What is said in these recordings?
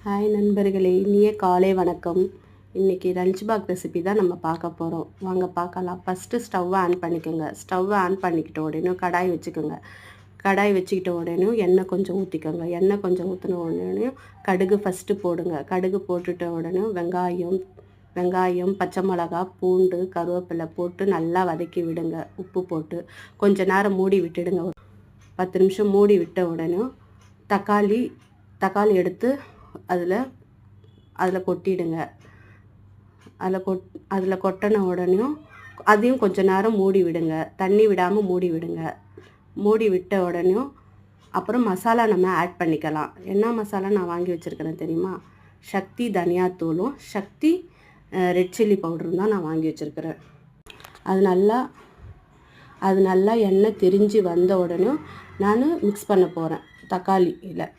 Hi நண்பர்களே, இனிய காலை வணக்கம். இன்றைக்கி லஞ்ச் பாக்ஸ் ரெசிபி தான் நம்ம பார்க்க போகிறோம். வாங்க பார்க்கலாம். ஃபஸ்ட்டு ஸ்டவ்வை ஆன் பண்ணிக்கோங்க. ஸ்டவ்வை ஆன் பண்ணிக்கிட்ட உடனே கடாய் வச்சுக்கோங்க. கடாய் வச்சுக்கிட்ட உடனே எண்ணெய் கொஞ்சம் ஊற்றிக்கோங்க. எண்ணெய் கொஞ்சம் ஊற்றின உடனே கடுகு ஃபஸ்ட்டு போடுங்க. கடுகு போட்டுட்ட உடனே வெங்காயம், பச்சை மிளகா, பூண்டு, கருவேப்பிலை போட்டு நல்லா வதக்கி விடுங்க. உப்பு போட்டு கொஞ்ச நேரம் மூடி விட்டுடுங்க. 10 நிமிஷம் மூடி விட்ட உடனே தக்காளி எடுத்து அதில் கொட்டிடுங்க. அதில் கொட்டின உடனேயும் அதையும் கொஞ்ச நேரம் மூடி விடுங்க. தண்ணி விடாமல் மூடி விடுங்க. மூடி விட்ட உடனேயும் அப்புறம் மசாலா நம்ம ஆட் பண்ணிக்கலாம். என்ன மசாலா நான் வாங்கி வச்சுருக்கிறேன் தெரியுமா? சக்தி தனியாத்தூளும் சக்தி ரெட் சில்லி பவுடரும் தான் நான் வாங்கி வச்சுருக்கிறேன். அது நல்லா எண்ணெய் திரிஞ்சு வந்த உடனே நான் மிக்ஸ் பண்ண போகிறேன் தக்காளியில்.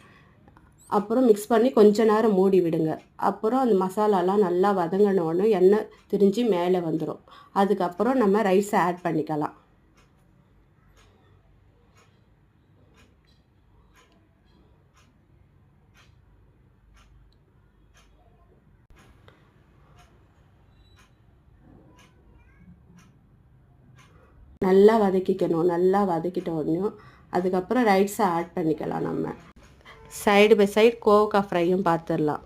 அப்புறம் மிக்ஸ் பண்ணி கொஞ்ச நேரம் மூடி விடுங்க. அப்புறம் அந்த மசாலாலாம் நல்லா வதங்கின உடனே எண்ணெய் திரிஞ்சு மேலே வந்துடும். அதுக்கப்புறம் நம்ம ரைஸை ஆட் பண்ணிக்கலாம். நல்லா வதக்கிக்கணும். நல்லா வதக்கிட்ட உடனே அதுக்கப்புறம் ரைஸை ஆட் பண்ணிக்கலாம். நம்ம சைடு பை சைடு கோவக்காய் ஃப்ரையும் பார்த்துடலாம்.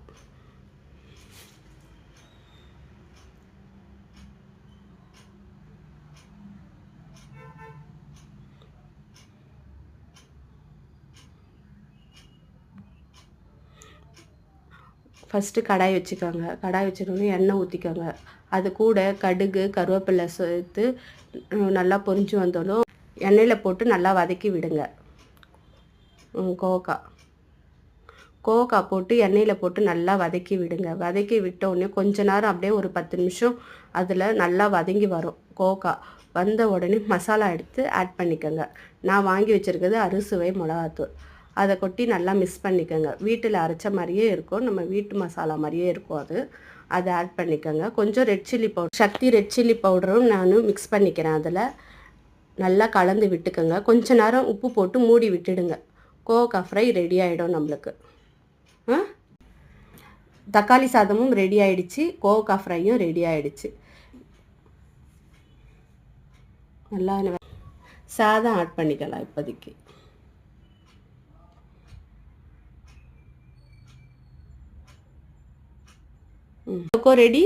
ஃபஸ்ட்டு கடாய் வச்சுக்கோங்க. கடாய் வச்சுக்கோங்க, எண்ணெய் ஊற்றிக்கோங்க. அது கூட கடுகு, கருவேப்பிலை சேர்த்து நல்லா பொரிஞ்சு வந்தாலும் எண்ணெயில் போட்டு நல்லா வதக்கி விடுங்க. கோவக்காய் போட்டு எண்ணெயில் போட்டு நல்லா வதக்கி விடுங்க. வதக்கி விட்டோடனே கொஞ்ச நேரம் அப்படியே ஒரு 10 நிமிஷம் அதில் நல்லா வதங்கி வரும். கோவக்காய் வந்த உடனே மசாலா எடுத்து ஆட் பண்ணிக்கோங்க. நான் வாங்கி வச்சுருக்கிறது அறுசுவை மிளகாத்தூள். அதை கொட்டி நல்லா மிக்ஸ் பண்ணிக்கோங்க. வீட்டில் அரைச்ச மாதிரியே இருக்கும், நம்ம வீட்டு மசாலா மாதிரியே இருக்கும். அதை ஆட் பண்ணிக்கோங்க. கொஞ்சம் ரெட் சில்லி பவுடர், சக்தி ரெட் சில்லி பவுடரும் நான் மிக்ஸ் பண்ணிக்கிறேன். அதில் நல்லா கலந்து விட்டுக்கோங்க. கொஞ்ச நேரம் உப்பு போட்டு மூடி விட்டுடுங்க. கோவக்காய் ஃப்ரை ரெடி ஆகிடும் நம்மளுக்கு. தக்காளி சாதமும் ரெடி ஆகிடுச்சு, கோவக்காய் ஃப்ரையும் ரெடி ஆகிடுச்சு. நல்லா சாதம் ஆட் பண்ணிக்கலாம். இப்போதைக்கு ரெடி.